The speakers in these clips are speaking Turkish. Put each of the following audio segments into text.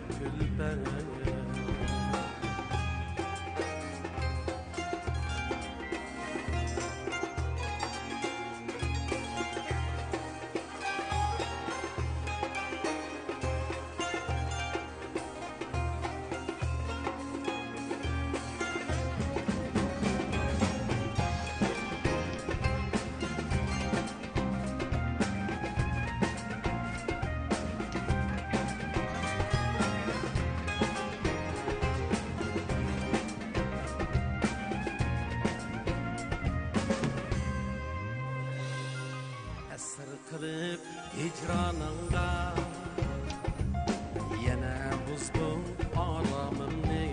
külpen. Esir kılıp hicranında yine buzdu aramımni.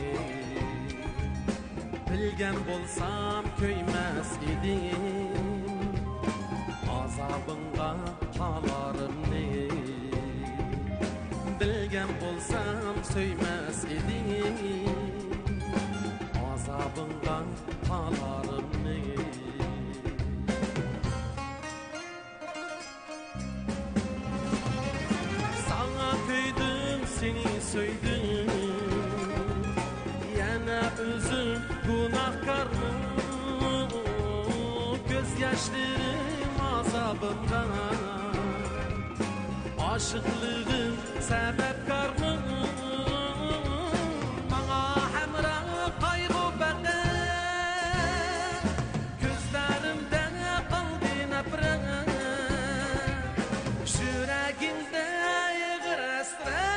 Bilgen bolsam köymez idim azabınga kalarımni. Bilgen bolsam söymez idim azabınga kalarımni. Seni söyledim, yana özüm günahkarım. Gözyaşlarım azabımdan, aşıklığım sebepkarım. Bana hemrah kaygı bende, gözlerimden kaldı nefret. Yüreğimde yığır esret.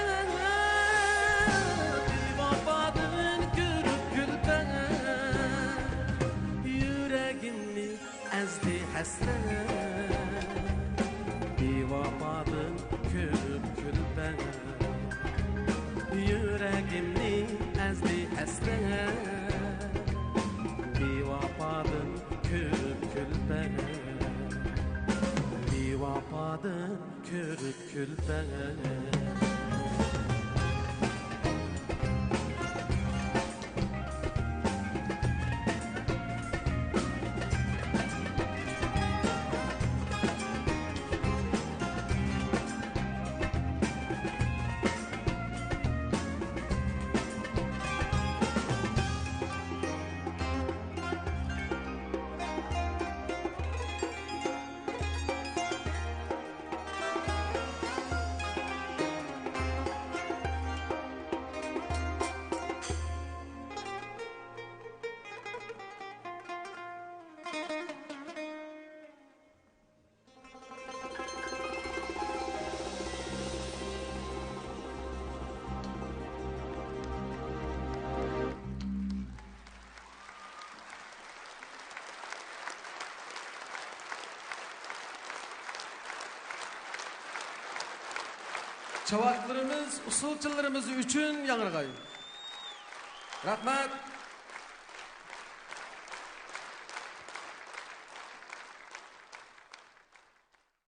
Ezdi hasret, bevafadan körüp külpen. Yüreğimni ezdi hasret, bevafadan körüp külpen. Bevafadan körüp külpen. Çavaklarımız, usulçularımız üçün yanırgay. Rahmet.